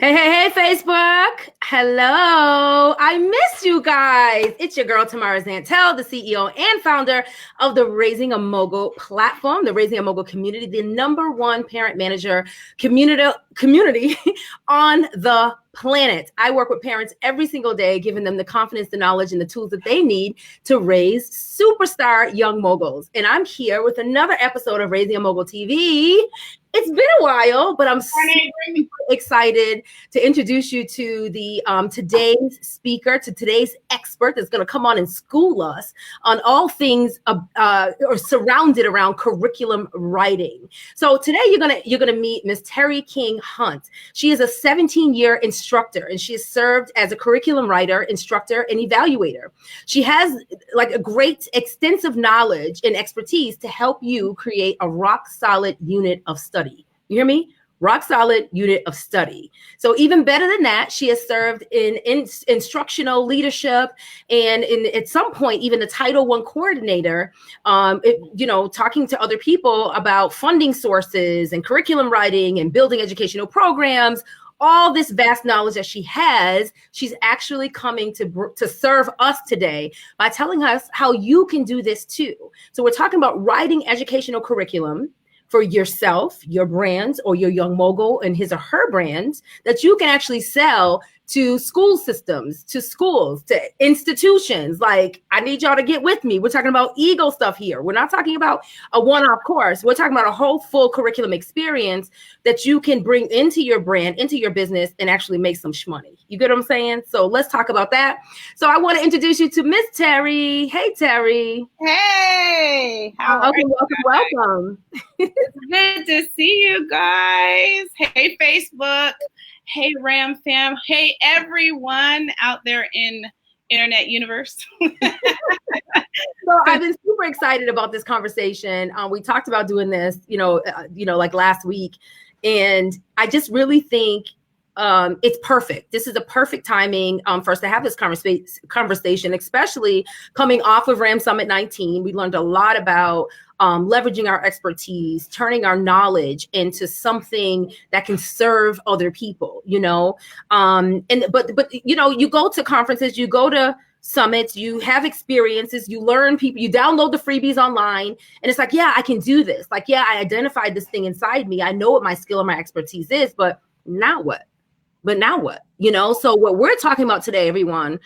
Hey, hey, hey, Facebook. Hello. I miss you guys. It's your girl, Tamara Zantel, the CEO and founder of the Raising a Mogul platform, the Raising a Mogul community, the number one parent manager community on the planet. I work with parents every single day, giving them the confidence, the knowledge, and the tools that they need to raise superstar young moguls. And I'm here with another episode of Raising a Mogul TV. It's been a while, but I'm super excited to introduce you to the today's speaker, to today's expert that's going to come on and school us on all things or surrounded around curriculum writing. So today you're gonna meet Miss Terry King Hunt. She is a 17-year instructor, and she has served as a curriculum writer, instructor, and evaluator. She has like a great extensive knowledge and expertise to help you create a rock solid unit of study. You hear me? Rock solid unit of study. So even better than that, she has served in instructional leadership and at some point even the Title I coordinator, talking to other people about funding sources and curriculum writing and building educational programs. All this vast knowledge that she has, she's actually coming to serve us today by telling us how you can do this too. So we're talking about writing educational curriculum for yourself, your brand, or your young mogul and his or her brand that you can actually sell to school systems, to schools, to institutions. Like, I need y'all to get with me. We're talking about Eagle stuff here. We're not talking about a one-off course. We're talking about a whole full curriculum experience that you can bring into your brand, into your business, and actually make some shmoney. You get what I'm saying? So let's talk about that. So I want to introduce you to Miss Terry. Hey, Terry. Hey, how are you? Welcome. It's good to see you guys. Hey, Facebook. Hey, Ram Fam. Hey, everyone out there in internet universe. So I've been super excited about this conversation. We talked about doing this, like last week, and I just really think it's perfect. This is a perfect timing for us to have this conversation, especially coming off of RAM Summit 19. We learned a lot about leveraging our expertise, turning our knowledge into something that can serve other people, but you go to conferences, you go to summits, you have experiences, you learn people, you download the freebies online, and it's like, yeah, I can do this. Like, yeah, I identified this thing inside me. I know what my skill and my expertise is, but now what? So what we're talking about today, everyone,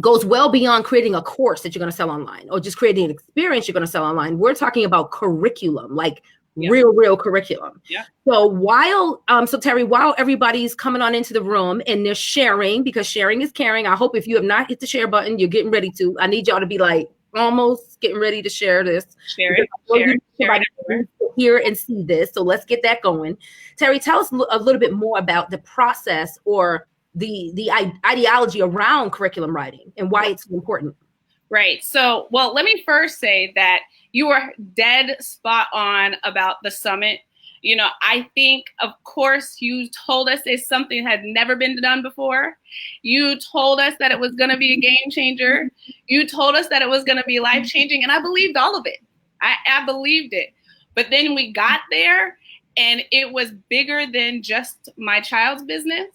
goes well beyond creating a course that you're going to sell online or just creating an experience you're going to sell online. We're talking about curriculum, like real curriculum. Yeah. So Terry, while everybody's coming on into the room and they're sharing, because sharing is caring, I hope if you have not hit the share button, you're getting ready to. I need y'all to be like almost getting ready to share this. Share it. Hear and see this. So let's get that going. Terry, tell us a little bit more about the process or the ideology around curriculum writing and why it's important. Right. So, well, let me first say that you are dead spot on about the summit. I think, of course, you told us it's something that had never been done before. You told us that it was going to be a game changer. You told us that it was going to be life changing. And I believed all of it. I believed it. But then we got there and it was bigger than just my child's business.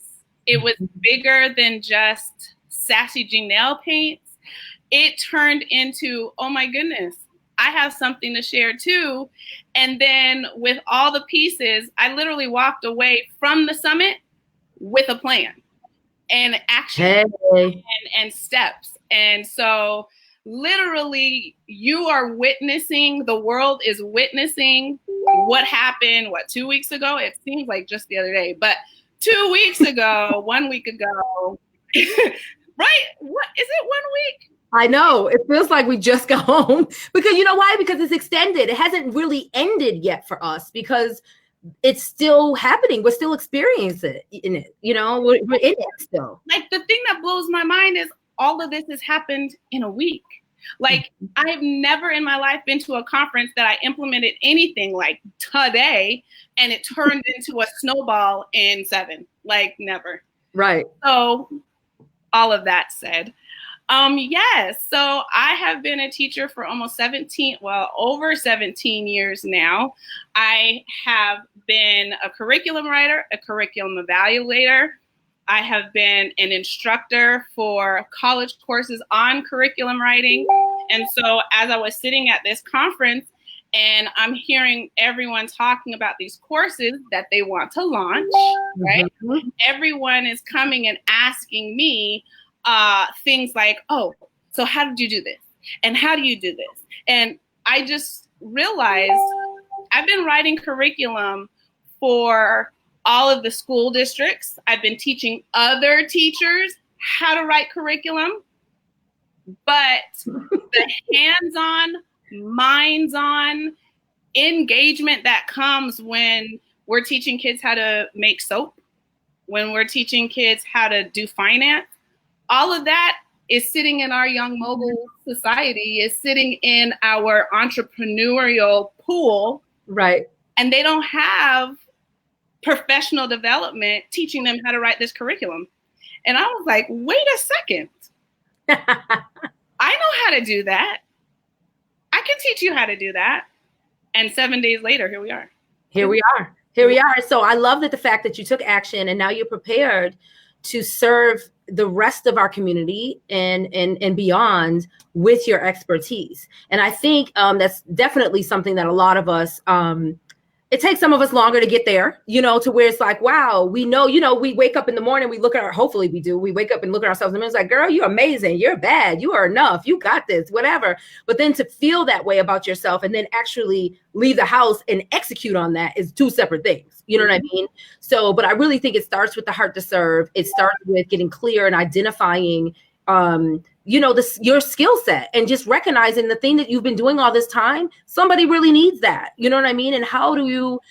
It was bigger than just Sassy G nail paints. It turned into, oh my goodness, I have something to share too. And then with all the pieces, I literally walked away from the summit with a plan and action and steps. And so literally you are witnessing, the world is witnessing what happened, 2 weeks ago? It seems like just the other day, but 2 weeks ago, 1 week ago, right? What is it, 1 week? I know. It feels like we just got home because you know why? Because it's extended. It hasn't really ended yet for us because it's still happening. We're still experiencing it in it. We're in it still. Like the thing that blows my mind is all of this has happened in a week. Like I've never in my life been to a conference that I implemented anything like today and it turned into a snowball in 7. Like never. Right. So all of that said, Yes. So I have been a teacher for over 17 years now. I have been a curriculum writer, a curriculum evaluator. I have been an instructor for college courses on curriculum writing. And so as I was sitting at this conference and I'm hearing everyone talking about these courses that they want to launch, right? Mm-hmm. Everyone is coming and asking me things like, oh, so how did you do this? And how do you do this? And I just realized I've been writing curriculum for all of the school districts. I've been teaching other teachers how to write curriculum, but the hands-on, minds-on engagement that comes when we're teaching kids how to make soap, when we're teaching kids how to do finance, all of that is sitting in our Young Mogul Society, is sitting in our entrepreneurial pool. Right. And they don't have professional development teaching them how to write this curriculum. And I was like, wait a second. I know how to do that. I can teach you how to do that. And 7 days later, here we are. Here we are. So I love that the fact that you took action and now you're prepared to serve the rest of our community and beyond with your expertise. And I think that's definitely something that a lot of us, it takes some of us longer to get there, to where it's like, wow, we know, we wake up in the morning, we look at hopefully we do, we wake up and look at ourselves and it's like, girl, you're amazing, you're bad, you are enough, you got this, whatever. But then to feel that way about yourself and then actually leave the house and execute on that is two separate things. You know what I mean? So, but I really think it starts with the heart to serve. It starts with getting clear and identifying, your skill set and just recognizing the thing that you've been doing all this time. Somebody really needs that. You know what I mean? And how do you,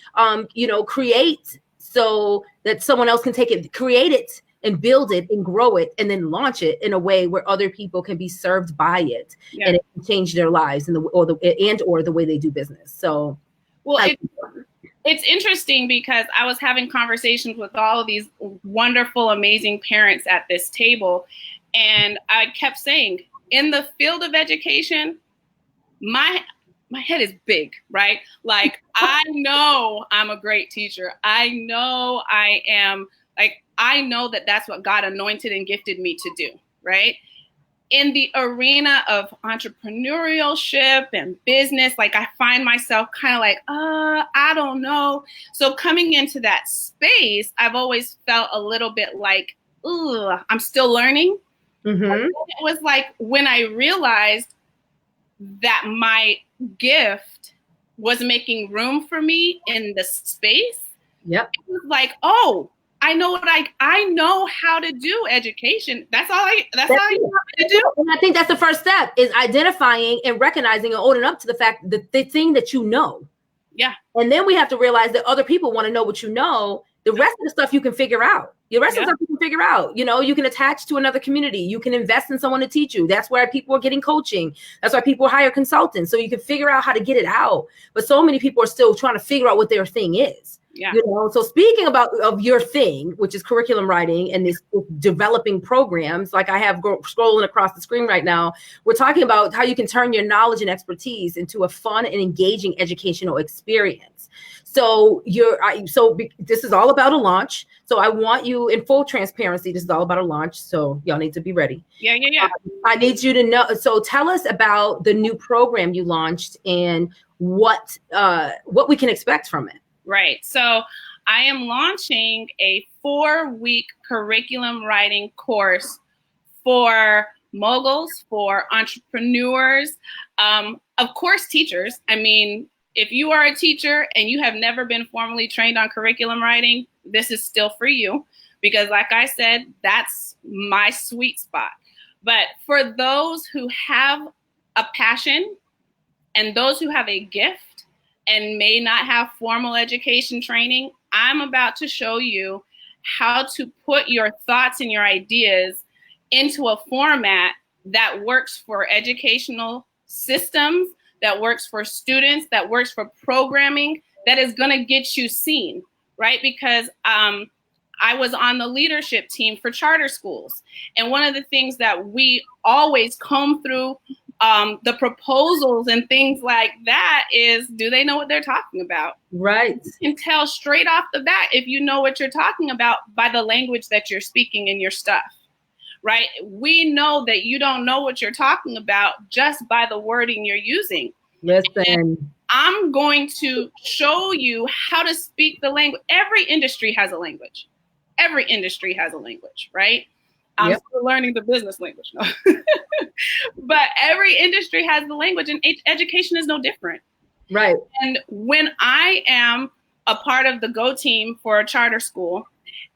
create so that someone else can take it, create it and build it and grow it and then launch it in a way where other people can be served by it and it can change their lives and or the way they do business. So, well, it's interesting because I was having conversations with all of these wonderful, amazing parents at this table. And I kept saying, in the field of education, my head is big, right? Like, I know I'm a great teacher. I know I know that that's what God anointed and gifted me to do, right? In the arena of entrepreneurship and business, I find myself kind of like, I don't know. So coming into that space, I've always felt a little bit like, I'm still learning. Mm-hmm. It was like when I realized that my gift was making room for me in the space. Yep. It was like, oh, I know I know how to do education. That's all you want me to do. And I think that's the first step is identifying and recognizing and owning up to the fact that the thing that you know. Yeah. And then we have to realize that other people want to know what you know. The rest of the stuff you can figure out. The rest of the stuff you can figure out. You can attach to another community. You can invest in someone to teach you. That's why people are getting coaching. That's why people hire consultants. So you can figure out how to get it out. But so many people are still trying to figure out what their thing is. Yeah. So speaking of your thing, which is curriculum writing and this developing programs, like I have scrolling across the screen right now, we're talking about how you can turn your knowledge and expertise into a fun and engaging educational experience. So this is all about a launch. So I want you, in full transparency, this is all about a launch. So y'all need to be ready. Yeah. I need you to know. So tell us about the new program you launched and what we can expect from it. Right. So I am launching a 4-week curriculum writing course for moguls, for entrepreneurs, of course, teachers. I mean, if you are a teacher and you have never been formally trained on curriculum writing, this is still for you because, like I said, that's my sweet spot. But for those who have a passion and those who have a gift, and may not have formal education training, I'm about to show you how to put your thoughts and your ideas into a format that works for educational systems, that works for students, that works for programming, that is going to get you seen, right? Because I was on the leadership team for charter schools. And one of the things that we always comb through the proposals and things like that is, do they know what they're talking about? Right. You can tell straight off the bat if you know what you're talking about by the language that you're speaking in your stuff, right? We know that you don't know what you're talking about just by the wording you're using. Listen. And I'm going to show you how to speak the language. Every industry has a language. Every industry has a language, right? I'm still learning the business language. No. But every industry has the language, and education is no different. Right. And when I am a part of the Go team for a charter school,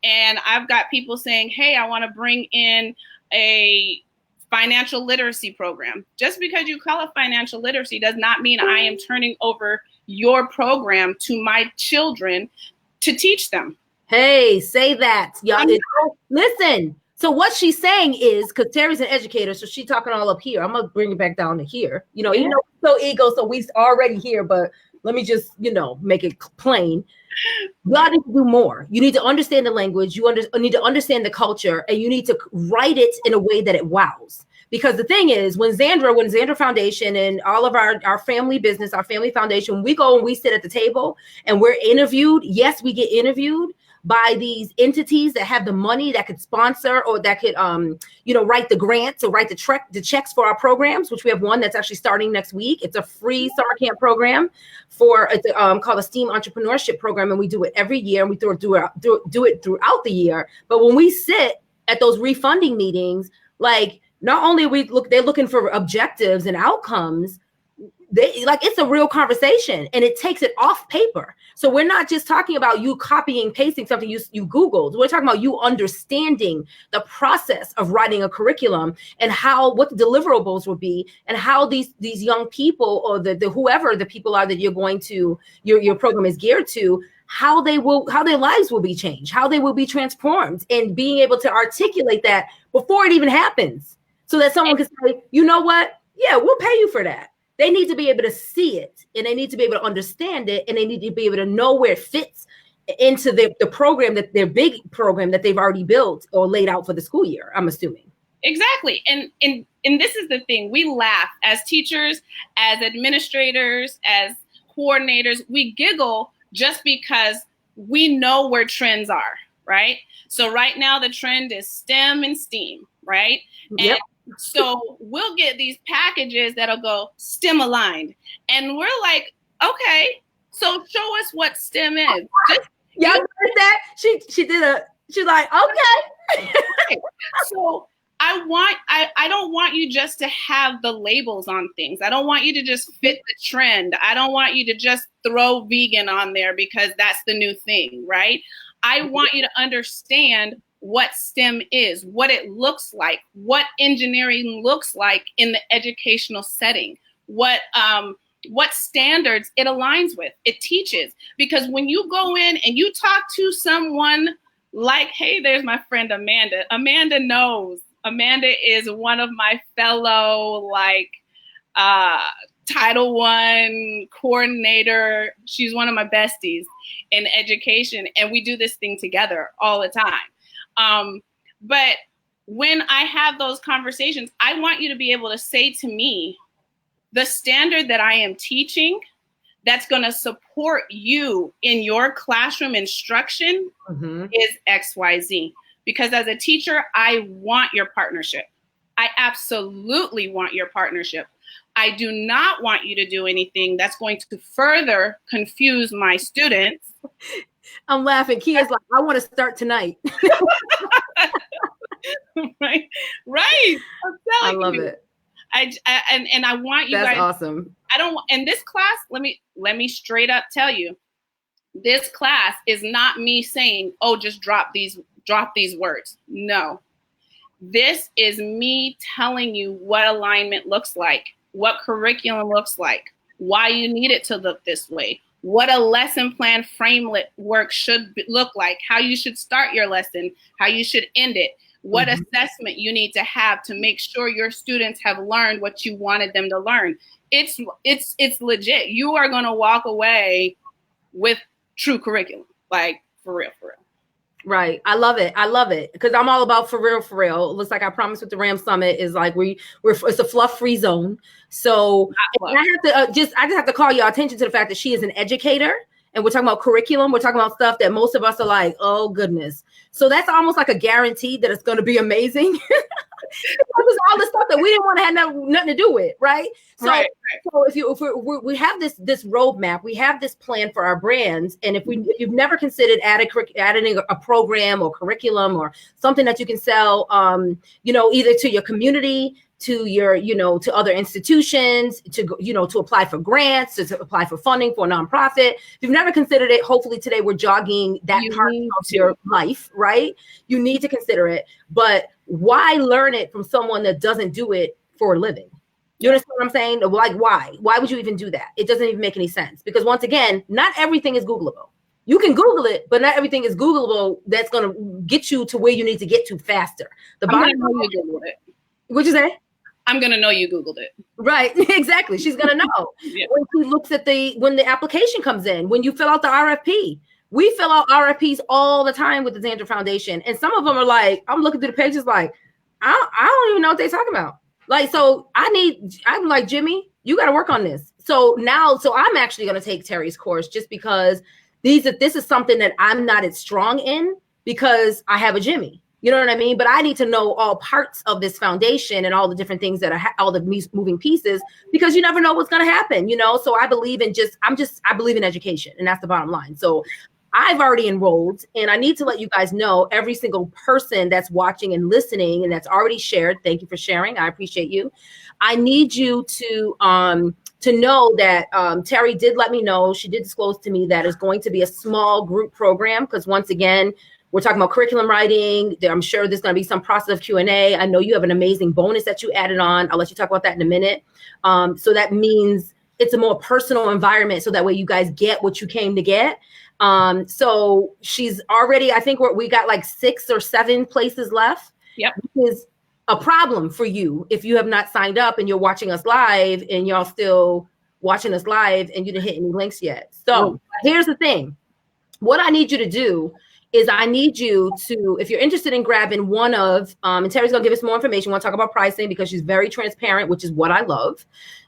and I've got people saying, hey, I want to bring in a financial literacy program. Just because you call it financial literacy does not mean I am turning over your program to my children to teach them. Hey, say that. Y'all, listen. So what she's saying is, because Terry's an educator, so she's talking all up here. I'm going to bring it back down to here. You know, even though we're so ego, so we already here, but let me just, make it plain. Y'all need to do more. You need to understand the language. You need to understand the culture, and you need to write it in a way that it wows. Because the thing is, when Xandra Foundation and all of our family business, our family foundation, we go and we sit at the table and we're interviewed. Yes, we get interviewed by these entities that have the money that could sponsor or that could, write the grants or write the checks for our programs, which we have one that's actually starting next week. It's a free summer camp program called a STEAM entrepreneurship program. And we do it every year, and we do it throughout the year. But when we sit at those refunding meetings, like, not only they're looking for objectives and outcomes, it's a real conversation, and it takes it off paper. So we're not just talking about you copying, pasting something you Googled. We're talking about you understanding the process of writing a curriculum and what the deliverables will be, and how these young people or whoever the people are that you're going to your program is geared to, how their lives will be changed, how they will be transformed, and being able to articulate that before it even happens, so that someone can say, you know what? Yeah, we'll pay you for that. They need to be able to see it, and they need to be able to understand it, and they need to be able to know where it fits into the program, their big program that they've already built or laid out for the school year, I'm assuming. Exactly. And this is the thing. We laugh as teachers, as administrators, as coordinators. We giggle just because we know where trends are, right? So right now the trend is STEM and STEAM, right? Yep. And so we'll get these packages that'll go STEM aligned. And we're like, okay, so show us what STEM is. Y'all heard that? She's like, okay. So I don't want you just to have the labels on things. I don't want you to just fit the trend. I don't want you to just throw vegan on there because that's the new thing, right? I want you to understand what STEM is, what it looks like, what engineering looks like in the educational setting, what standards it aligns with, it teaches. Because when you go in and you talk to someone like, hey, there's my friend Amanda. Amanda knows. Amanda is one of my fellow Title I coordinator. She's one of my besties in education, and we do this thing together all the time. But when I have those conversations, I want you to be able to say to me, the standard that I am teaching that's going to support you in your classroom instruction is XYZ. Because as a teacher, I want your partnership. I absolutely want your partnership. I do not want you to do anything that's going to further confuse my students. I'm laughing. Kia's like, I want to start tonight. Right. I'm telling you. I love it. I want you guys. That's awesome. In this class, let me straight up tell you, this class is not me saying, oh, just drop these words. No, this is me telling you what alignment looks like, what curriculum looks like, why you need it to look this way, what a lesson plan framework should look like, how you should start your lesson, how you should end it, what assessment you need to have to make sure your students have learned what you wanted them to learn. It's legit. You are going to walk away with true curriculum, like for real. Right. I love it. I love it because I'm all about for real, for real. It looks like I promised with the Ram Summit is like we're it's a fluff free zone. So and I have to I just have to call your attention to the fact that she is an educator and we're talking about curriculum. We're talking about stuff that most of us are like, oh goodness. So that's almost like a guarantee that it's going to be amazing. Because all the stuff that we didn't want to have nothing to do with, right? So, right. So if we have this roadmap, we have this plan for our brands, and if you've never considered adding a program or curriculum or something that you can sell, either to your community, to your, to other institutions, to to apply for grants, to apply for funding for a nonprofit. If you've never considered it, hopefully today we're jogging that part of your life, right? You need to consider it, but why learn it from someone that doesn't do it for a living? You understand what I'm saying? Like, why? Why would you even do that? It doesn't even make any sense because once again, not everything is Googleable. You can Google it, but not everything is Googleable. That's going to get you to where you need to get to faster. What'd you say? I'm going to know you Googled it. Right. Exactly. She's going to know. Yeah. When she looks at when the application comes in, when you fill out the RFP, we fill out RFPs all the time with the Xandra Foundation. And some of them are like, I'm looking through the pages like, I don't even know what they're talking about. Like, so I'm like, Jimmy, you got to work on this. So I'm actually going to take Terry's course just because this is something that I'm not as strong in because I have a Jimmy. You know what I mean? But I need to know all parts of this foundation and all the different things that are all the moving pieces because you never know what's going to happen, So I believe in I believe in education, and that's the bottom line. So I've already enrolled, and I need to let you guys know, every single person that's watching and listening and that's already shared. Thank you for sharing. I appreciate you. I need you to know that Terry did let me know. She did disclose to me that it's going to be a small group program because once again, we're talking about curriculum writing. I'm sure there's going to be some process of Q&A. I know you have an amazing bonus that you added on. I'll let you talk about that in a minute. So that means it's a more personal environment so that way you guys get what you came to get. So she's already, I think we got like 6 or 7 places left. Yep. Which is a problem for you if you have not signed up and you're watching us live and y'all still watching us live and you didn't hit any links yet. So here's the thing. What I need you to do is I need you to, if you're interested in grabbing one of, and Terry's gonna give us more information. We'll talk about pricing because she's very transparent, which is what I love.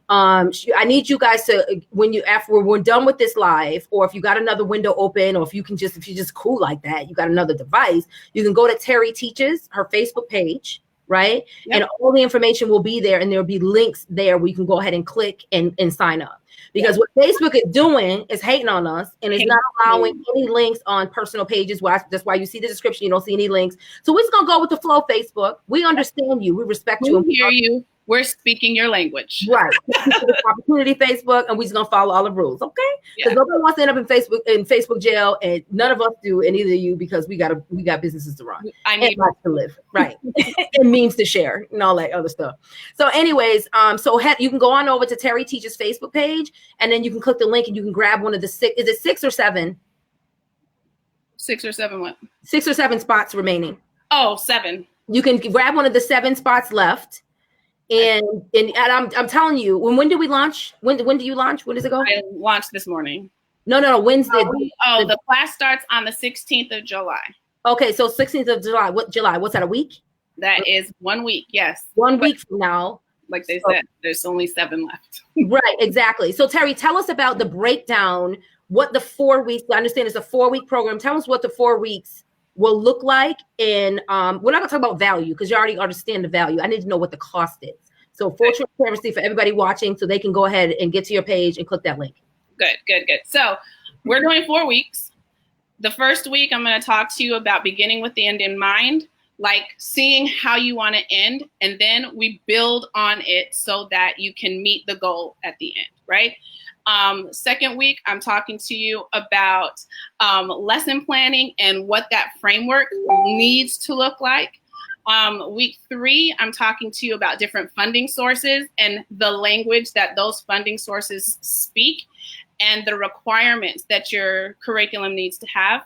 I need you guys to, after we're done with this live, or if you got another window open, or if you're just cool like that, you got another device, you can go to Terry Teaches, her Facebook page, right? Yep. And all the information will be there, and there'll be links there where you can go ahead and click and sign up. Because what Facebook is doing is hating on us and is not allowing any links on personal pages. That's why you see the description. You don't see any links. So we're just going to go with the flow, Facebook. We understand you. We respect you. We hear you. We're speaking your language. Right. Opportunity, Facebook, and we're just going to follow all the rules. Okay? Because nobody wants to end up in Facebook jail, and none of us do, and neither of you, because we got businesses to run. I need lives to live. Right. And memes to share and all that other stuff. So anyways, you can go on over to Terry Teaches Facebook page, and then you can click the link and you can grab one of the 6. Is it 6 or 7? 6 or 7 what? 6 or 7 spots remaining. Oh, 7. You can grab one of the 7 spots left. And I'm telling you, when did we launch? When do you launch? When does it go? I launched this morning. No, Wednesday. The class starts on the 16th of July. Okay, so 16th of July. What's that, a week? That is 1 week, yes. 1 week from now. Like they said, there's only 7 left. Right, exactly. So Terry, tell us about the breakdown, what the 4 weeks, I understand it's a 4-week program. Tell us what the 4 weeks will look like. And we're not gonna talk about value because you already understand the value. I need to know what the cost is. So full transparency for everybody watching so they can go ahead and get to your page and click that link. Good. So we're doing 4 weeks. The first week, I'm going to talk to you about beginning with the end in mind, like seeing how you want to end, and then we build on it so that you can meet the goal at the end, right? Second week, I'm talking to you about lesson planning and what that framework needs to look like. Week 3, I'm talking to you about different funding sources and the language that those funding sources speak and the requirements that your curriculum needs to have.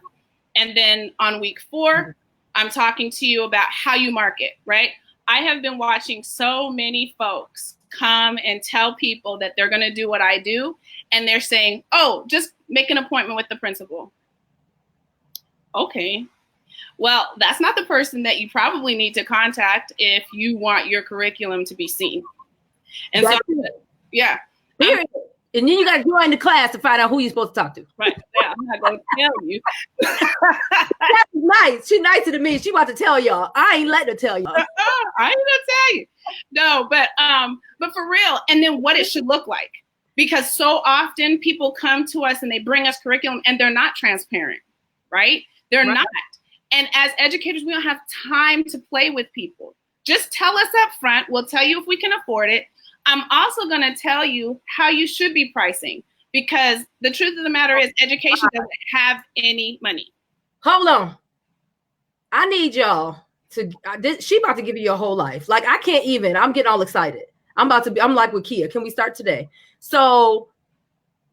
And then on week 4, I'm talking to you about how you market, right? I have been watching so many folks come and tell people that they're going to do what I do. And they're saying, oh, just make an appointment with the principal. Okay. Well, that's not the person that you probably need to contact if you want your curriculum to be seen. And That's so, yeah. Period. And then you got to join the class to find out who you're supposed to talk to. Right. Yeah, I'm not going to tell you. That's nice. She's nicer to me. She about to tell y'all. I ain't letting her tell y'all. I ain't gonna tell you. No, but for real. And then what it should look like, because so often people come to us and they bring us curriculum and they're not transparent, right? They're not. And as educators, we don't have time to play with people. Just tell us up front. We'll tell you if we can afford it. I'm also going to tell you how you should be pricing, because the truth of the matter is education doesn't have any money. Hold on. I need y'all to, she about to give you your whole life. Like, I can't even, I'm getting all excited. I'm like with Kia. Can we start today? So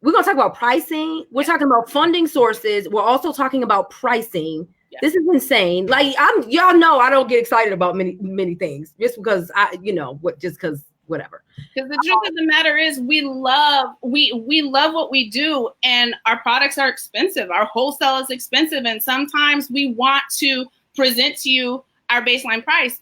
we're going to talk about pricing. We're talking about funding sources. We're also talking about pricing. Yeah. This is insane. Like, y'all know I don't get excited about many things just because whatever. Because the truth of the matter is we love what we do, and our products are expensive. Our wholesale is expensive. And sometimes we want to present to you our baseline price,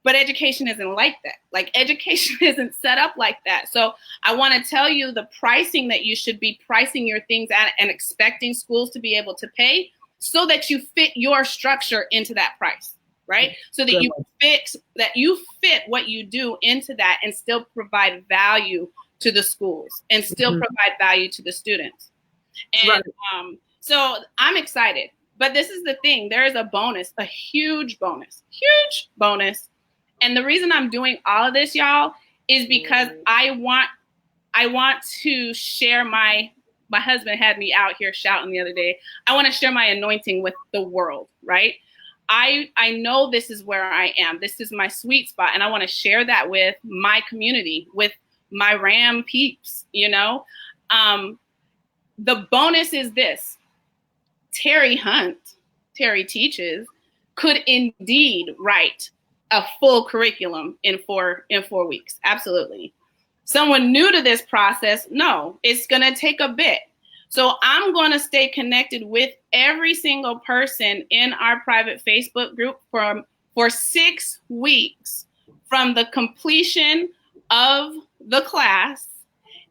but education isn't like that. Like, education isn't set up like that. So I want to tell you the pricing that you should be pricing your things at and expecting schools to be able to pay, so that you fit your structure into that price, right? So that you fit what you do into that and still provide value to the schools and still provide value to the students. And so I'm excited. But this is the thing. There is a bonus, a huge bonus. And the reason I'm doing all of this, y'all, is because I want to share my husband had me out here shouting the other day. I want to share my anointing with the world, right? I know this is where I am. This is my sweet spot. And I want to share that with my community, with my RAM peeps, you know? The bonus is this. Terry Teaches, could indeed write a full curriculum in 4 weeks. Absolutely. Someone new to this process, no, it's going to take a bit. So I'm going to stay connected with every single person in our private Facebook group for 6 weeks from the completion of the class.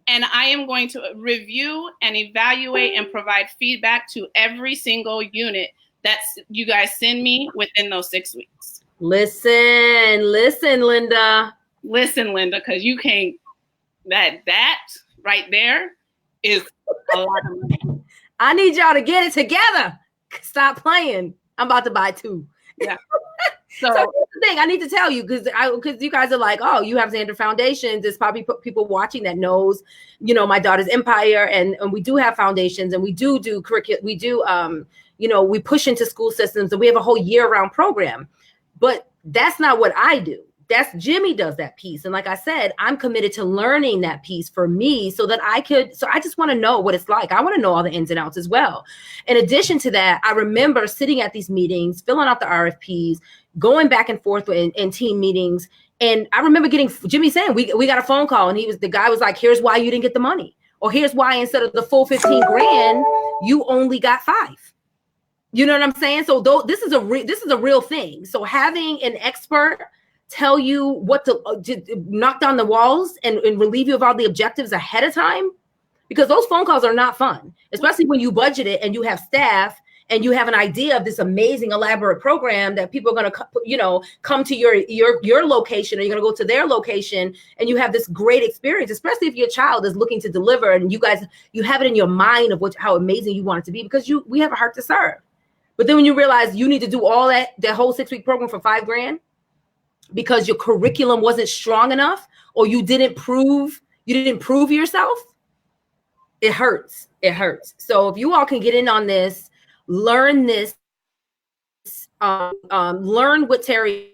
And I am going to review and evaluate and provide feedback to every single unit that you guys send me within those 6 weeks. Listen, Linda. Listen, Linda, because you can't, that right there is a lot of money. I need y'all to get it together. Stop playing. I'm about to buy 2. Yeah. So here's the thing I need to tell you, because you guys are like, oh, you have Xander Foundations. There's probably people watching that knows, you know, my daughter's Empire, and we do have foundations, and we do curriculum. We do, we push into school systems, and we have a whole year-round program. But that's not what I do. That's Jimmy does that piece. And like I said, I'm committed to learning that piece for me so that I just want to know what it's like. I want to know all the ins and outs as well. In addition to that, I remember sitting at these meetings, filling out the RFPs, going back and forth in team meetings. And I remember getting Jimmy saying, we got a phone call, and the guy was like, here's why you didn't get the money. Or here's why instead of the full 15 grand, you only got 5. You know what I'm saying? So this is a real thing. So having an expert tell you what to knock down the walls and relieve you of all the objectives ahead of time, because those phone calls are not fun, especially when you budget it and you have staff and you have an idea of this amazing elaborate program that people are going to, come to your location, or you're going to go to their location, and you have this great experience, especially if your child is looking to deliver and you have it in your mind of how amazing you want it to be, because we have a heart to serve. But then when you realize you need to do all that whole 6-week program for $5 grand, because your curriculum wasn't strong enough, or you didn't prove yourself, it hurts. So if you all can get in on this, learn this, learn what Terry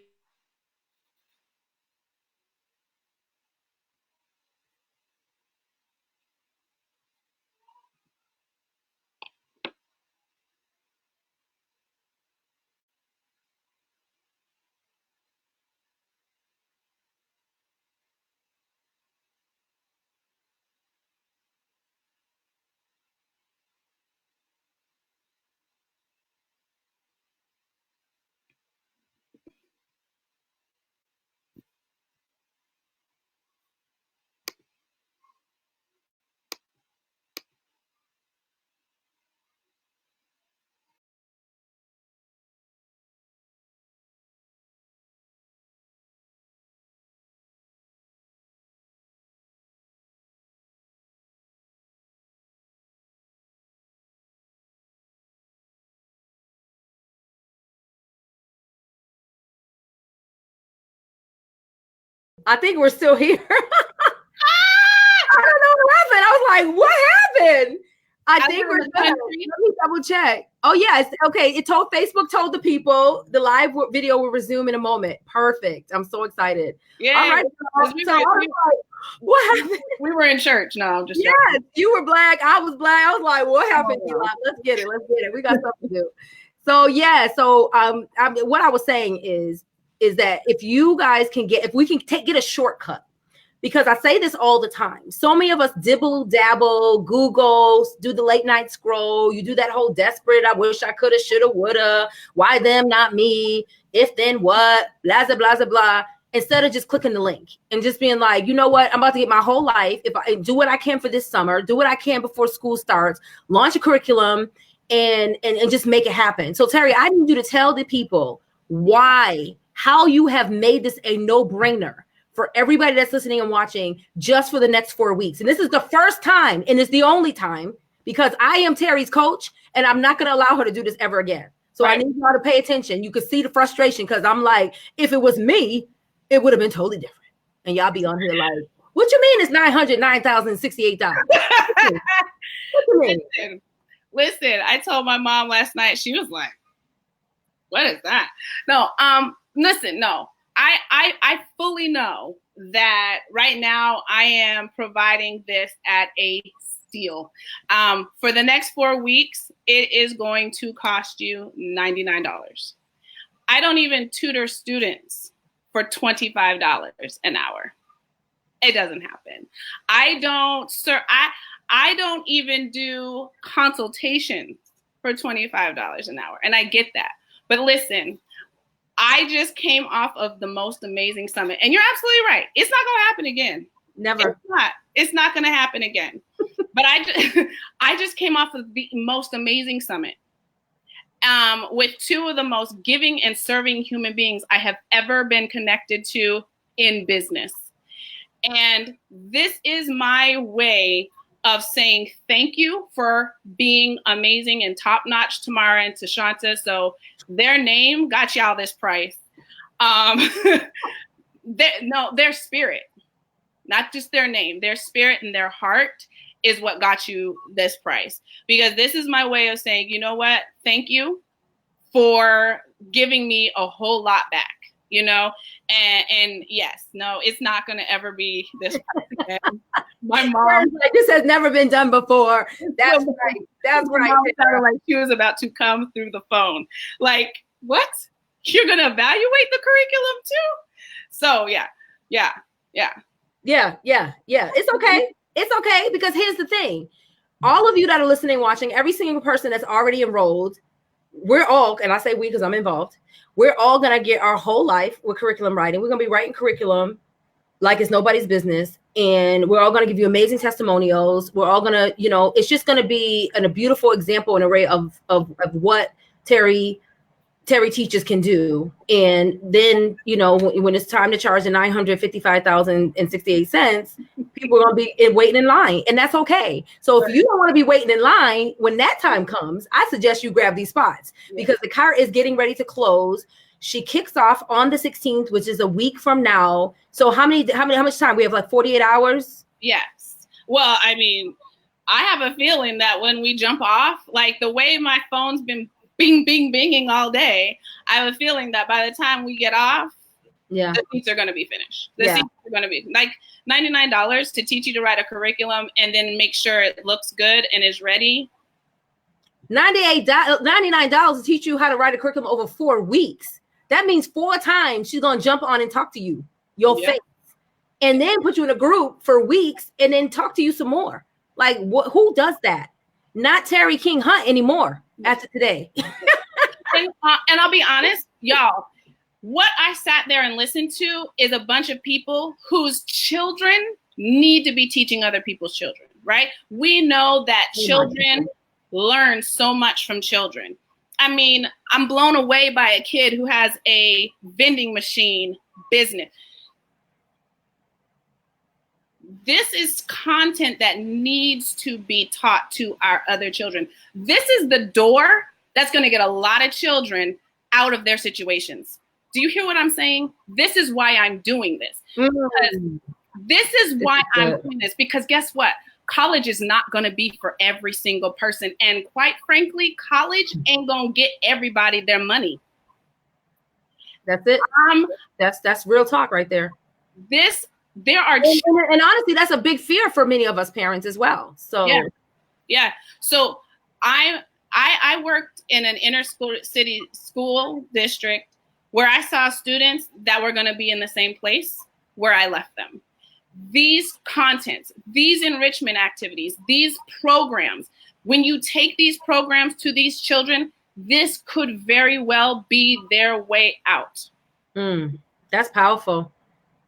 I think we're still here. I don't know what happened. I was like, what happened? I think we're good. Let me double check. Oh, yeah. Okay. Facebook told the people the live video will resume in a moment. Perfect. I'm so excited. Yeah. All right. What happened? We were in church. No, I'm just joking. Yes, you were black. I was black. I was like, what happened, Eli? Let's get it. We got something to do. So yeah. So what I was saying is that if you guys can get a shortcut. Because I say this all the time. So many of us dibble, dabble, Google, do the late night scroll. You do that whole desperate, I wish I coulda, shoulda, woulda. Why them, not me? If then what? Blah, blah, blah, blah. Instead of just clicking the link and just being like, you know what? I'm about to get my whole life. If I do what I can for this summer, do what I can before school starts, launch a curriculum and just make it happen. So Terry, I need you to tell the people how you have made this a no-brainer for everybody that's listening and watching just for the next 4 weeks. And this is the first time, and it's the only time, because I am Terry's coach, and I'm not going to allow her to do this ever again. So right. I need y'all to pay attention. You could see the frustration, because I'm like, if it was me, it would have been totally different. And y'all be on here like, what you mean it's $909,068? What you mean? Listen, I told my mom last night, she was like, what is that? No, listen, no. I fully know that right now I am providing this at a steal. For the next 4 weeks, it is going to cost you $99. I don't even tutor students for $25 an hour. It doesn't happen. I don't even do consultations for $25 an hour. And I get that. But listen, I just came off of the most amazing summit. And you're absolutely right. It's not going to happen again. Never. It's not going to happen again. But I just came off of the most amazing summit with two of the most giving and serving human beings I have ever been connected to in business. And this is my way of saying thank you for being amazing and top-notch, Tamara and Tashanta. So their name got y'all this price. Their spirit, not just their name, their spirit and their heart is what got you this price. Because this is my way of saying, you know what? Thank you for giving me a whole lot back, you know? And yes, no, it's not going to ever be this price again. My mom, like, this has never been done before. That's right. That's right. Sounded like she was about to come through the phone. Like, what? You're going to evaluate the curriculum too? So yeah. It's okay. It's okay, because here's the thing. All of you that are listening, watching, every single person that's already enrolled, we're all, and I say we because I'm involved, we're all going to get our whole life with curriculum writing. We're going to be writing curriculum like it's nobody's business. And we're all going to give you amazing testimonials. We're all going to, it's just going to be a beautiful example and array of what Terry teachers can do. And then, when it's time to charge the $955,068, people are going to be waiting in line, and that's okay. So if you don't want to be waiting in line when that time comes, I suggest you grab these spots because the cart is getting ready to close. She kicks off on the 16th, which is a week from now. So how much time? We have like 48 hours? Yes. Well, I mean, I have a feeling that when we jump off, like the way my phone's been bing, bing, binging all day, I have a feeling that by the time we get off, the seats are going to be finished. The seats are going to be like $99 to teach you to write a curriculum and then make sure it looks good and is ready. $99 to teach you how to write a curriculum over 4 weeks. That means 4 times she's going to jump on and talk to you, your face, and then put you in a group for weeks and then talk to you some more. Like, who does that? Not Terry King Hunt anymore after today. and I'll be honest, y'all, what I sat there and listened to is a bunch of people whose children need to be teaching other people's children, right? We know that children learn so much from children. I mean, I'm blown away by a kid who has a vending machine business. This is content that needs to be taught to our other children. This is the door that's going to get a lot of children out of their situations. Do you hear what I'm saying? This is why I'm doing this. Mm. This is why I'm doing this, because guess what? College is not going to be for every single person. And quite frankly, college ain't going to get everybody their money. That's it. That's real talk right there. There are, and honestly, that's a big fear for many of us parents as well. So yeah. So I worked in an inner city school district where I saw students that were going to be in the same place where I left them. These contents, these enrichment activities, these programs, when you take these programs to these children, this could very well be their way out. That's powerful.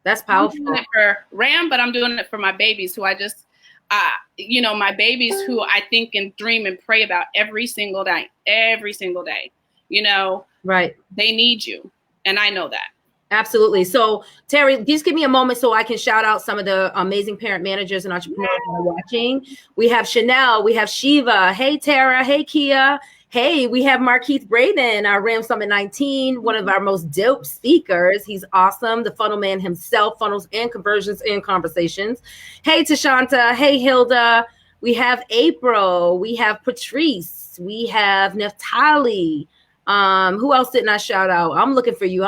That's powerful. I'm doing it for Ram, but I'm doing it for my babies who I just, my babies who I think and dream and pray about every single day, Right. They need you. And I know that. Absolutely. So Terry, just give me a moment so I can shout out some of the amazing parent managers and entrepreneurs that are watching. We have Chanel, we have Shiva. Hey, Tara. Hey, Kia. Hey, we have Markeith Braden, our Ram Summit 19, one of our most dope speakers. He's awesome. The funnel man himself, funnels and conversions and conversations. Hey, Tashanta. Hey, Hilda. We have April. We have Patrice. We have Neftali. Who else didn't I shout out? I'm looking for you.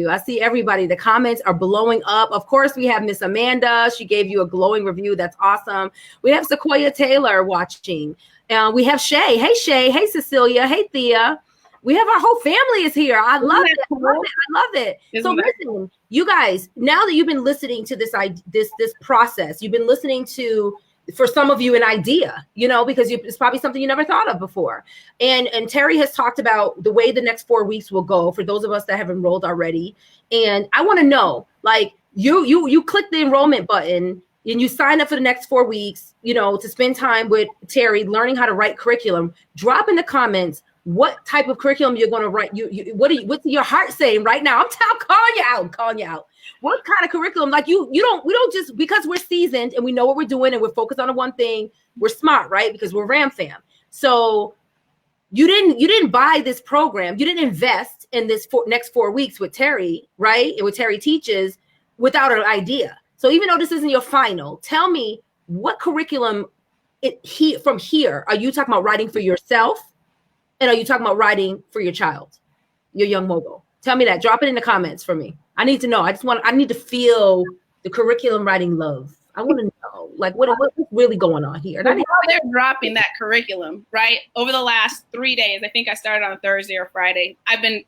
I see everybody. The comments are blowing up. Of course, we have Miss Amanda. She gave you a glowing review. That's awesome. We have Sequoia Taylor watching. We have Shay. Hey, Shay. Hey, Cecilia. Hey, Thea. We have our whole family is here. I love it. I love it. So listen, you guys, now that you've been listening to this process, you've been listening to, for some of you, an idea, because it's probably something you never thought of before. And Terry has talked about the way the next 4 weeks will go for those of us that have enrolled already. And I want to know, like, you click the enrollment button and you sign up for the next 4 weeks, to spend time with Terry, learning how to write curriculum. Drop in the comments what type of curriculum you're going to write. What's your heart saying right now? I'm calling you out. What kind of curriculum? Like we don't just, because we're seasoned and we know what we're doing and we're focused on the one thing, we're smart, right? Because we're Ram fam. So you didn't buy this program. You didn't invest in this next 4 weeks with Terry, right? And with Terry Teaches without an idea. So even though this isn't your final, tell me what curriculum from here, are you talking about writing for yourself? And are you talking about writing for your child, your young mogul? Tell me that. Drop it in the comments for me. I need to know. I need to feel the curriculum writing love. I want to know, like, what's really going on here? While they're dropping that curriculum, right? Over the last 3 days, I think I started on Thursday or Friday. I've been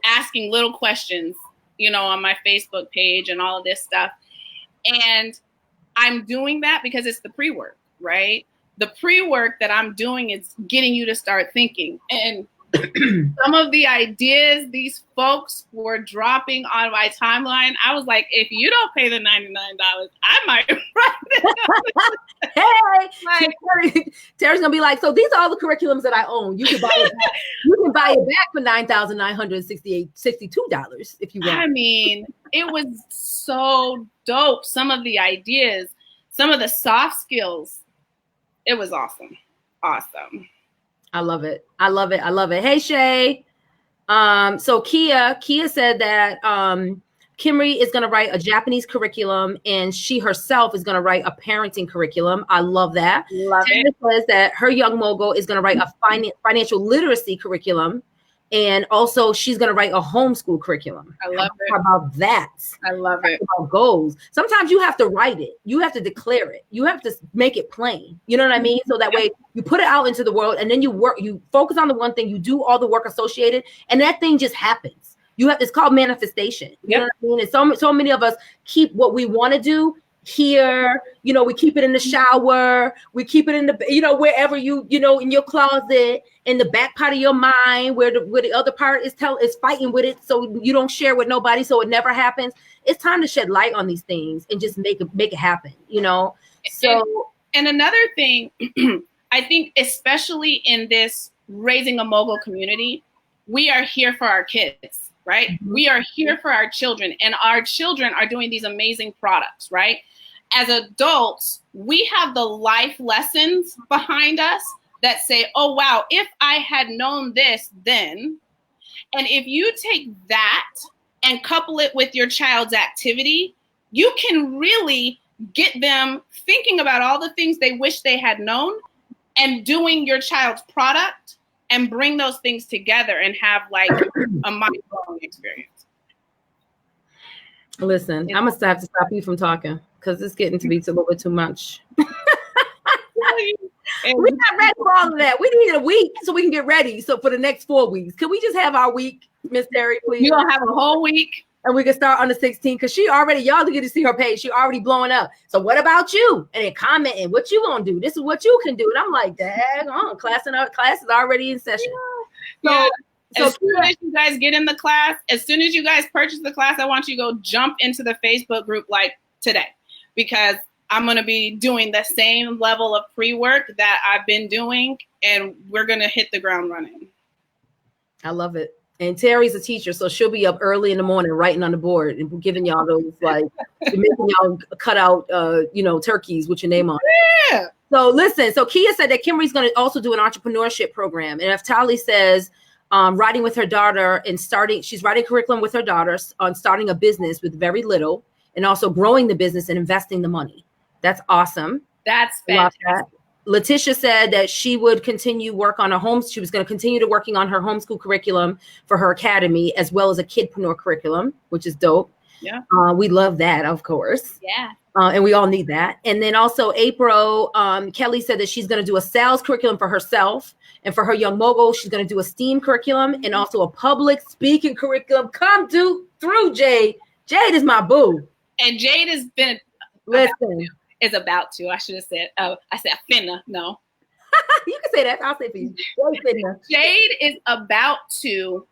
asking little questions, on my Facebook page and all of this stuff. And I'm doing that because it's the pre-work, right? The pre-work that I'm doing is getting you to start thinking. And some of the ideas these folks were dropping on my timeline, I was like, if you don't pay the $99, I might write it. Hey, Terry's gonna be like, so these are all the curriculums that I own. You can buy it back. You can buy it back for $9,962 if you want. I mean, it was so dope. Some of the ideas, some of the soft skills. It was awesome. Awesome. I love it. Hey, Shay. So Kia said that Kimry is going to write a Japanese curriculum and she herself is going to write a parenting curriculum. I love that. Taylor says that her young mogul is going to write a financial literacy curriculum. And also she's going to write a homeschool curriculum. I love it. How about that? I love it. About goals. Sometimes you have to write it. You have to declare it. You have to make it plain. You know what I mean? So that way you put it out into the world and then you focus on the one thing, you do all the work associated, and that thing just happens. It's called manifestation. You know what I mean? And so many of us keep what we want to do here, we keep it in the shower, we keep it in the, wherever in your closet, in the back part of your mind, where the other part is fighting with it, so you don't share with nobody, so it never happens. It's time to shed light on these things and just make it happen, So, and another thing, I think, especially in this Raising a Mogul community, we are here for our kids, right? Mm-hmm. We are here for our children, and our children are doing these amazing products, right? As adults, we have the life lessons behind us that say, oh, wow, if I had known this then, and if you take that and couple it with your child's activity, you can really get them thinking about all the things they wish they had known and doing your child's product and bring those things together and have like a mind-blowing experience. Listen, I'm gonna have to stop you from talking because it's getting to be a little bit too much. We're not ready for all of that. We need a week so we can get ready. So for the next 4 weeks, can we just have our week, Miss Terry, please? You're gonna have a whole week. And we can start on the 16th because she already, y'all get to see her page. She already blowing up. So what about you? And then commenting, what you gonna do? This is what you can do. And I'm like, dang, class is already in session. Yeah. So as soon as you guys get in the class, as soon as you guys purchase the class, I want you to go jump into the Facebook group like today, because I'm going to be doing the same level of pre-work that I've been doing, and we're going to hit the ground running. I love it. And Terry's a teacher, so she'll be up early in the morning writing on the board and giving y'all those, like, making y'all cut out, turkeys with your name on it. Yeah. So listen, so Kia said that Kimberly's going to also do an entrepreneurship program. And Eftali says, writing with her daughter and she's writing curriculum with her daughters on starting a business with very little and also growing the business and investing the money. That's awesome. That's fantastic. That. Letitia said that she would continue work on she was going to continue to working on her homeschool curriculum for her academy, as well as a kidpreneur curriculum, which is dope. Yeah. We love that, of course. Yeah. And we all need that. And then also April, Kelly said that she's going to do a sales curriculum for herself. And for her young mogul, she's going to do a STEAM curriculum and also a public speaking curriculum. Come through, Jade. Jade is my boo. And Jade has been about to. I should have said, I said finna. No. You can say that. I'll say for you. Jade is about to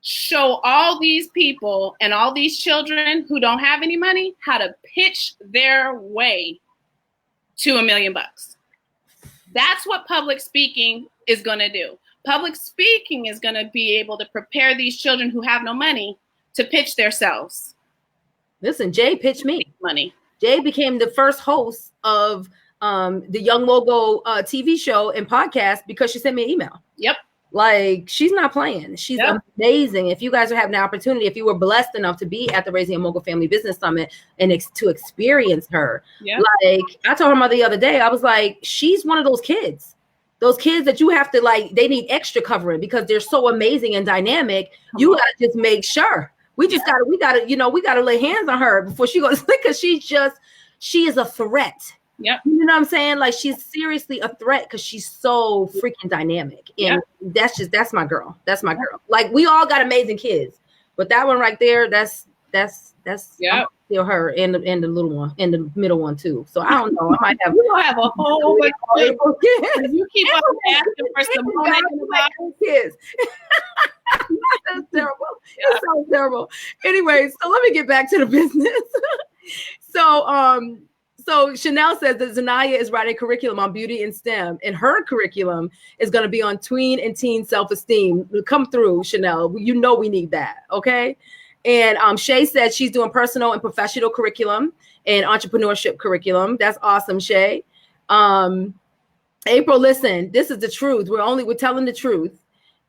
show all these people and all these children who don't have any money how to pitch their way to $1 million. That's what public speaking is going to do. Public speaking is going to be able to prepare these children who have no money to pitch themselves. Listen, Jay pitched me money. Jay became the first host of the Young Mogul TV show and podcast because she sent me an email. Yep. Like, she's not playing. She's amazing. If you guys are having the opportunity, if you were blessed enough to be at the Raising a Mogul Family Business Summit and to experience her, like, I told her mother the other day, I was like, she's one of those kids that you have to, like, they need extra covering because they're so amazing and dynamic. You got to just make sure. We gotta lay hands on her before she goes, because she is a threat. Yep. You know what I'm saying? Like, she's seriously a threat because she's so freaking dynamic. And that's my girl. That's my girl. Like, we all got amazing kids, but that one right there, that's still her and the little one and the middle one too. So I don't know. I might have you have a whole bunch of kids. You keep on asking for some more kids. That's terrible. It sounds terrible. Anyway, so let me get back to the business. So Chanel says that Zanaya is writing curriculum on beauty and STEM, and her curriculum is going to be on tween and teen self-esteem. Come through, Chanel. You know we need that, okay? And Shay said she's doing personal and professional curriculum and entrepreneurship curriculum. That's awesome, Shay. April, listen, this is the truth. We're telling the truth.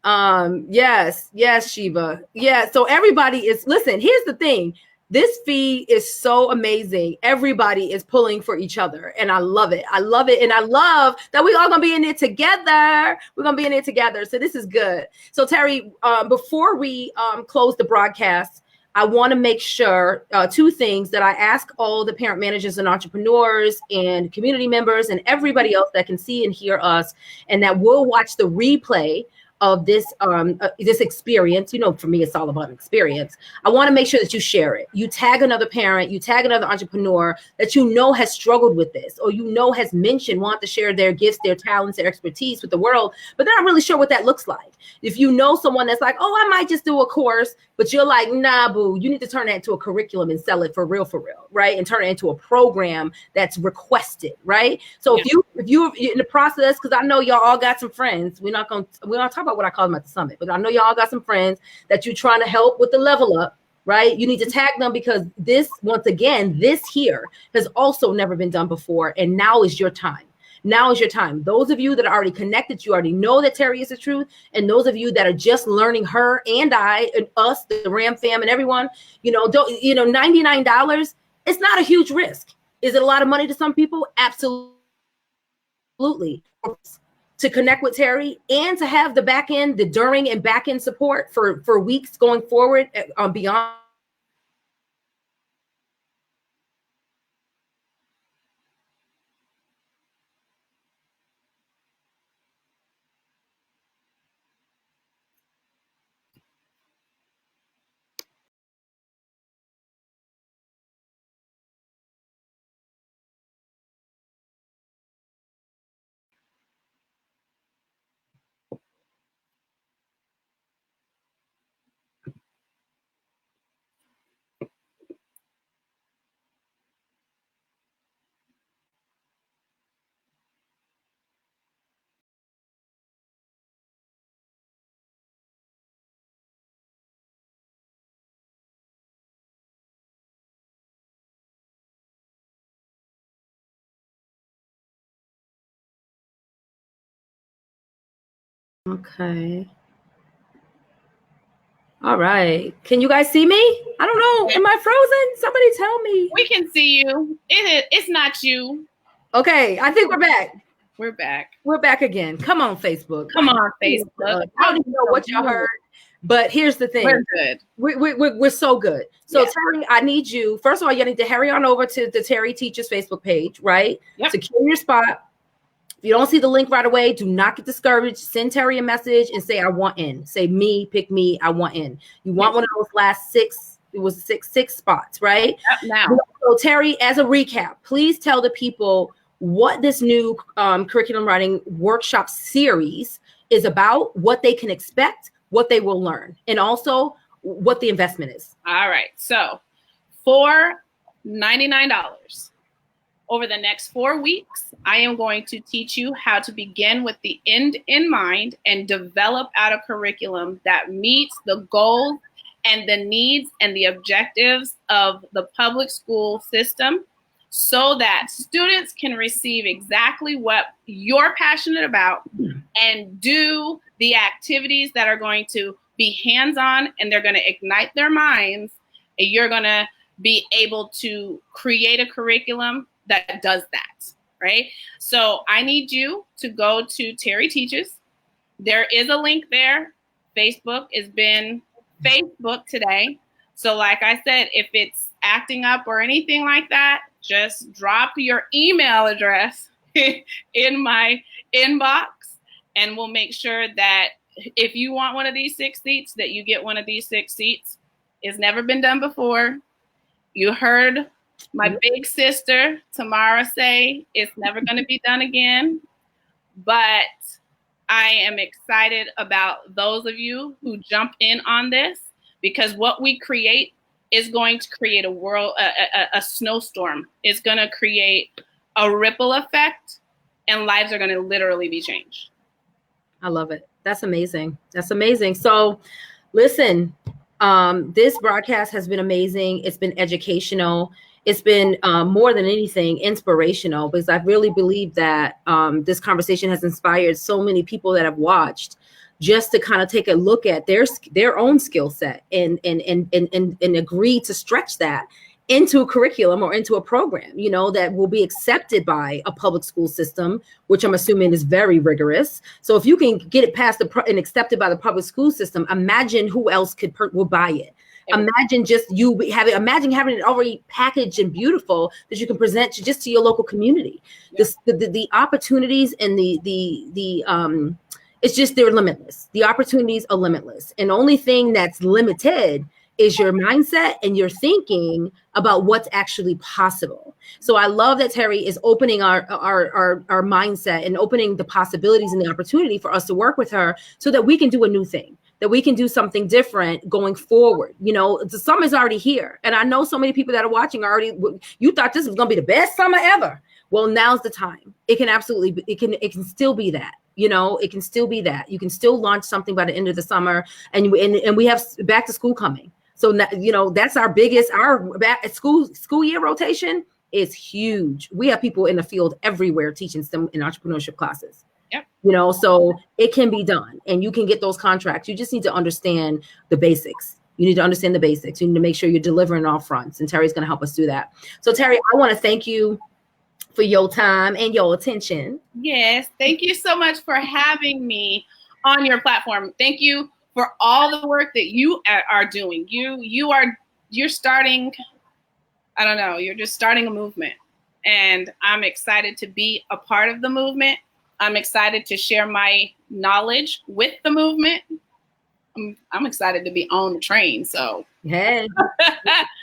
Yes, Shiva. Yeah, so everybody is, listen, here's the thing. This feed is so amazing. Everybody is pulling for each other. And I love it. And I love that we all gonna be in it together. We're gonna be in it together. So this is good. So Terry, before we close the broadcast, I want to make sure two things that I ask all the parent managers and entrepreneurs and community members and everybody else that can see and hear us and that will watch the replay of this experience. You know, for me, it's all about experience. I want to make sure that you share it. You tag another parent, you tag another entrepreneur that you know has struggled with this, or you know has want to share their gifts, their talents, their expertise with the world, but they're not really sure what that looks like. If you know someone that's like, oh, I might just do a course, but you're like, nah, boo, you need to turn that into a curriculum and sell it for real, right? And turn it into a program that's requested, right? So if you're in the process, because I know y'all all got some friends, we're not talk about what I call them at the summit, but I know y'all got some friends that you're trying to help with the level up, right? You need to tag them because this here has also never been done before. And now is your time. Now is your time. Those of you that are already connected, you already know that Terry is the truth. And those of you that are just learning her and I and us, the Ram fam and everyone, $99, it's not a huge risk. Is it a lot of money to some people? Absolutely. To connect with Terry and to have the back end, the during and back end support for weeks going forward beyond. Okay. All right. Can you guys see me? I don't know. Am I frozen? Somebody tell me. We can see you. It's not you. Okay. I think we're back. We're back. We're back again. Come on, Facebook. Come on, Facebook. I don't even know what y'all heard, but here's the thing. We're good. We're so good. So Terry, I need you. First of all, you need to hurry on over to the Terry Teaches Facebook page, right? Yep. Secure your spot. If you don't see the link right away, do not get discouraged. Send Terry a message and say, I want in. Say me, pick me, I want in. You want one of those last six spots, right? Yep, now. So Terry, as a recap, please tell the people what this new curriculum writing workshop series is about, what they can expect, what they will learn, and also what the investment is. All right. So for $99, over the next 4 weeks, I am going to teach you how to begin with the end in mind and develop out a curriculum that meets the goals and the needs and the objectives of the public school system, so that students can receive exactly what you're passionate about and do the activities that are going to be hands-on, and they're going to ignite their minds. And you're going to be able to create a curriculum that does that, right? So I need you to go to Terry Teaches. There is a link there. Facebook has been Facebook today. So like I said, if it's acting up or anything like that, just drop your email address in my inbox, and we'll make sure that if you want one of these 6 seats, that you get one of these 6 seats. It's never been done before. You heard my big sister, Tamara, say it's never going to be done again. But I am excited about those of you who jump in on this, because what we create is going to create a snowstorm. It's going to create a ripple effect, and lives are going to literally be changed. I love it. That's amazing. That's amazing. So listen, this broadcast has been amazing. It's been educational. It's been more than anything inspirational, because I really believe that this conversation has inspired so many people that have watched, just to kind of take a look at their own skill set and agree to stretch that into a curriculum or into a program, that will be accepted by a public school system, which I'm assuming is very rigorous. So if you can get it past and accepted by the public school system, imagine who else will buy it. Imagine imagine having it already packaged and beautiful that you can present to your local community. Yeah. The opportunities and it's just, they're limitless. The opportunities are limitless. And the only thing that's limited is your mindset and your thinking about what's actually possible. So I love that Terry is opening our mindset and opening the possibilities and the opportunity for us to work with her, so that we can do a new thing, that we can do something different going forward. The summer's already here. And I know so many people that are watching you thought this was going to be the best summer ever. Well, now's the time. It can absolutely, it can still be that. It can still be that. You can still launch something by the end of the summer, and we have back to school coming. So, that's our biggest, our back school year rotation is huge. We have people in the field everywhere teaching STEM and entrepreneurship classes. Yep. You know, so it can be done and you can get those contracts. You just need to understand the basics. You need to understand the basics. You need to make sure you're delivering all fronts. And Terry's going to help us do that. So Terry, I want to thank you for your time and your attention. Yes. Thank you so much for having me on your platform. Thank you for all the work that you are doing. You're starting, I don't know, you're just starting a movement. And I'm excited to be a part of the movement. I'm excited to share my knowledge with the movement. I'm excited to be on the train. So hey,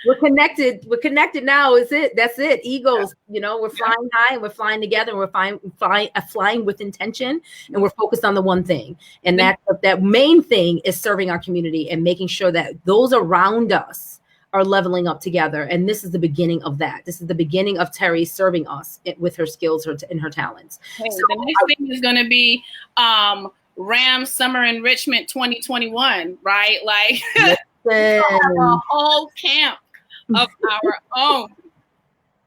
we're connected. We're connected now. Is it? That's it. Egos. You know, we're flying high and we're flying together. And we're flying with intention, and we're focused on the one thing. And that main thing is serving our community and making sure that those around us are leveling up together. And this is the beginning of that. This is the beginning of Terry serving us with her skills and her talents. Hey, so the next thing is going to be Ram Summer Enrichment 2021, right? Like a whole camp of our own.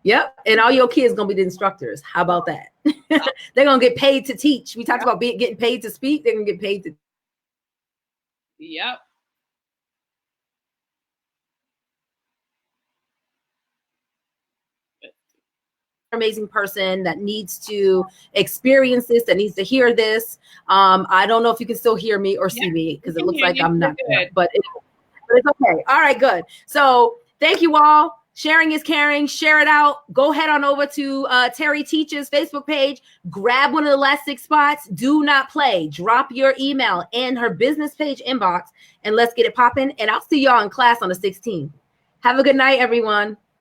Yep. And all your kids going to be the instructors. How about that? They're going to get paid to teach. We talked about getting paid to speak. They're going to get paid to. Yep. Amazing person that needs to experience this, that needs to hear this. I don't know if you can still hear me or see me because it looks like I'm not good, but it's okay. All right, good. So thank you all. Sharing is caring. Share it out. Go head on over to Terry Teaches Facebook page. Grab one of the last 6 spots. Do not play. Drop your email in her business page inbox and let's get it popping. And I'll see y'all in class on the 16th. Have a good night, everyone.